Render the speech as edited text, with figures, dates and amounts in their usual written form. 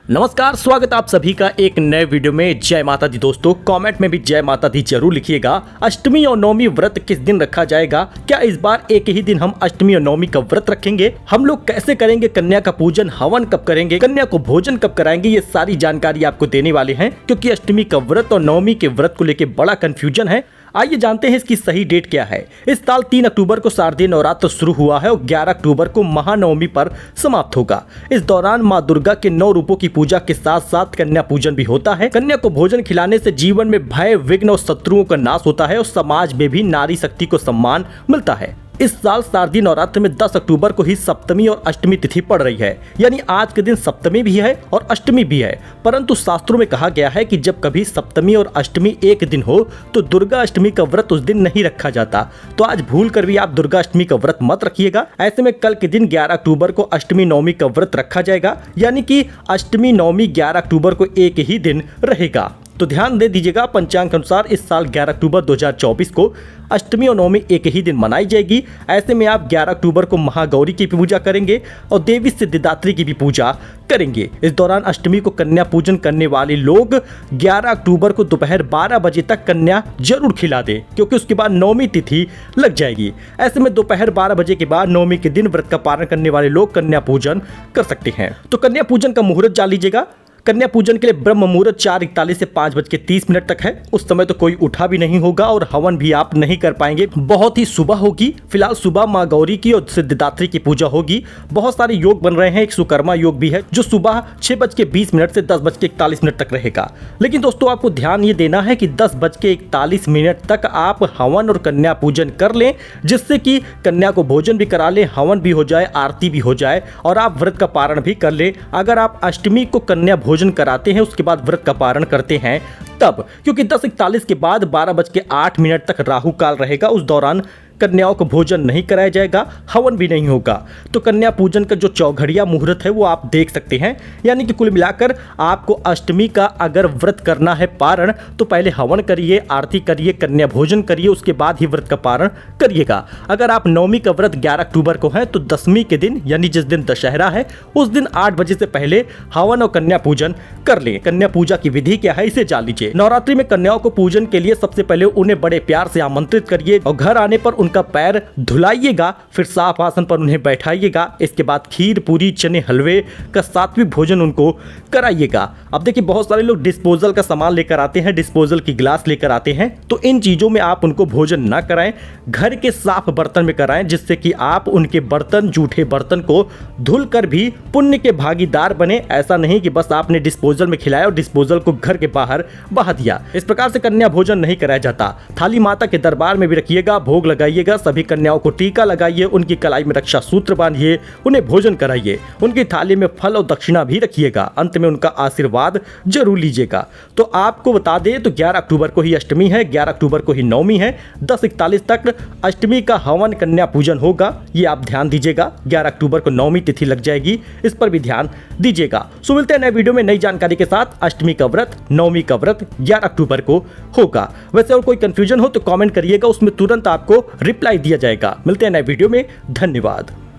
नमस्कार, स्वागत आप सभी का एक नए वीडियो में। जय माता दी दोस्तों, कमेंट में भी जय माता दी जरूर लिखिएगा। अष्टमी और नवमी व्रत किस दिन रखा जाएगा? क्या इस बार एक ही दिन हम अष्टमी और नवमी का व्रत रखेंगे? हम लोग कैसे करेंगे कन्या का पूजन? हवन कब करेंगे? कन्या को भोजन कब कराएंगे? ये सारी जानकारी आपको देने वाले हैं, क्योंकि अष्टमी का व्रत और नवमी के व्रत को लेकर बड़ा कंफ्यूजन है। आइए जानते हैं इसकी सही डेट क्या है। इस साल 3 अक्टूबर को शारदीय नवरात्र शुरू हुआ है और 11 अक्टूबर को महानवमी पर समाप्त होगा। इस दौरान मां दुर्गा के 9 रूपों की पूजा के साथ साथ कन्या पूजन भी होता है। कन्या को भोजन खिलाने से जीवन में भय, विघ्न और शत्रुओं का नाश होता है और समाज में भी नारी शक्ति को सम्मान मिलता है। इस साल शारदीय नवरात्र में 10 अक्टूबर को ही सप्तमी और अष्टमी तिथि पड़ रही है, यानी आज के दिन सप्तमी भी है और अष्टमी भी है। परंतु शास्त्रों में कहा गया है कि जब कभी सप्तमी और अष्टमी एक दिन हो तो दुर्गा अष्टमी का व्रत उस दिन नहीं रखा जाता। तो आज भूल कर भी आप दुर्गा अष्टमी का व्रत मत रखिएगा। ऐसे में कल के दिन 11 अक्टूबर को अष्टमी नवमी का व्रत रखा जाएगा, यानी कि अष्टमी नवमी 11 अक्टूबर को एक ही दिन रहेगा। तो ध्यान दे दीजिएगा, पंचांग के अनुसार इस साल 11 अक्टूबर 2024 को अष्टमी और नवमी एक ही दिन मनाई जाएगी। ऐसे में आप 11 अक्टूबर को महागौरी की पूजा करेंगे और देवी सिद्धिदात्री की भी पूजा करेंगे। इस दौरान अष्टमी को कन्या पूजन करने वाले लोग 11 अक्टूबर को दोपहर 12 बजे तक कन्या जरूर खिला दें, क्योंकि उसके बाद नवमी तिथि लग जाएगी। ऐसे में दोपहर 12 बजे के बाद नवमी के दिन व्रत का पालन करने वाले लोग कन्या पूजन कर सकते हैं। तो कन्या पूजन का मुहूर्त जान लीजिएगा। कन्या पूजन के लिए ब्रह्म मुहूर्त 4:41 से 5:30 तक है। उस समय तो कोई उठा भी नहीं होगा और हवन भी आप नहीं कर पाएंगे, बहुत ही सुबह होगी। फिलहाल सुबह माँ गौरी की और सिद्धिदात्री की पूजा होगी। बहुत सारे योग बन रहे हैं, एक सुकर्मा योग भी है जो सुबह 6:20 से 10:41 तक रहेगा। लेकिन दोस्तों, आपको ध्यान ये देना है कि 10:41 तक आप हवन और कन्या पूजन कर लें, जिससे कि कन्या को भोजन भी करा लें, हवन भी हो जाए, आरती भी हो जाए और आप व्रत का पारण भी कर लें। अगर आप अष्टमी को कन्या भोजन कराते हैं, उसके बाद व्रत का पारण करते हैं तब, क्योंकि 10:41 के बाद 12:08 तक राहु काल रहेगा। उस दौरान कन्याओं को भोजन नहीं कराया जाएगा, हवन भी नहीं होगा। तो कन्या पूजन का जो चौघड़िया मुहूर्त है वो आप देख सकते हैं। यानी कि कुल मिलाकर आपको अष्टमी का अगर व्रत करना है पारण, तो पहले हवन करिए, आरती करिए, कन्या भोजन करिए, उसके बाद ही व्रत का पारण करिएगा। अगर आप नवमी का व्रत 11 अक्टूबर को है तो दशमी के दिन, यानी जिस दिन दशहरा है, उस दिन 8 बजे से पहले हवन और कन्या पूजन कर लें। कन्या पूजा की विधि क्या है, इसे जान लीजिए। नवरात्रि में कन्याओं को पूजन के लिए सबसे पहले उन्हें बड़े प्यार से आमंत्रित करिए और घर आने पर उनका पैर धुलाइएगा, फिर साफ आसन पर उन्हें बैठाइएगा। इसके बाद खीर, पूरी, चने, हलवे का सात्विक भोजन उनको कराइएगा। अब देखिए, बहुत सारे लोग डिस्पोजल का सामान लेकर आते हैं, डिस्पोजल की गिलास लेकर आते हैं, तो इन चीजों में आप उनको भोजन ना कराएं, घर के साफ बर्तन में कराएं, जिससे कि आप उनके बर्तन, जूठे बर्तन को धुलकर भी पुण्य के भागीदार बने। ऐसा नहीं कि बस आपने डिस्पोजल में खिलाया और डिस्पोजल को घर के बाहर बहा दिया। इस प्रकार से कन्या भोजन नहीं कराया जाता। थाली माता के दरबार में भी रखिएगा, भोग लगाइएगा, सभी कन्याओं को टीका लगाइए, उनकी कलाई में रक्षा सूत्र बांधिए, उन्हें भोजन कराइए, उनकी थाली में फल और दक्षिणा भी रखिएगा। अंत में उनका आशीर्वाद जरूर लीजिएगा। तो आपको बता दें तो 11 अक्टूबर को ही अष्टमी है, 11 अक्टूबर को ही नवमी है। 10:41 तक अष्टमी का हवन कन्या पूजन होगा, ये आप ध्यान दीजिएगा। 11 अक्टूबर को नवमी तिथि लग जाएगी, इस पर भी ध्यान दीजिएगा। सो मिलते हैं नए वीडियो में नई जानकारी के साथ। अष्टमी का व्रत, नवमी का व्रत 11 अक्टूबर को होगा। वैसे और कोई कंफ्यूजन हो तो कमेंट करिएगा, उसमें तुरंत आपको रिप्लाई दिया जाएगा। मिलते हैं नए वीडियो में, धन्यवाद।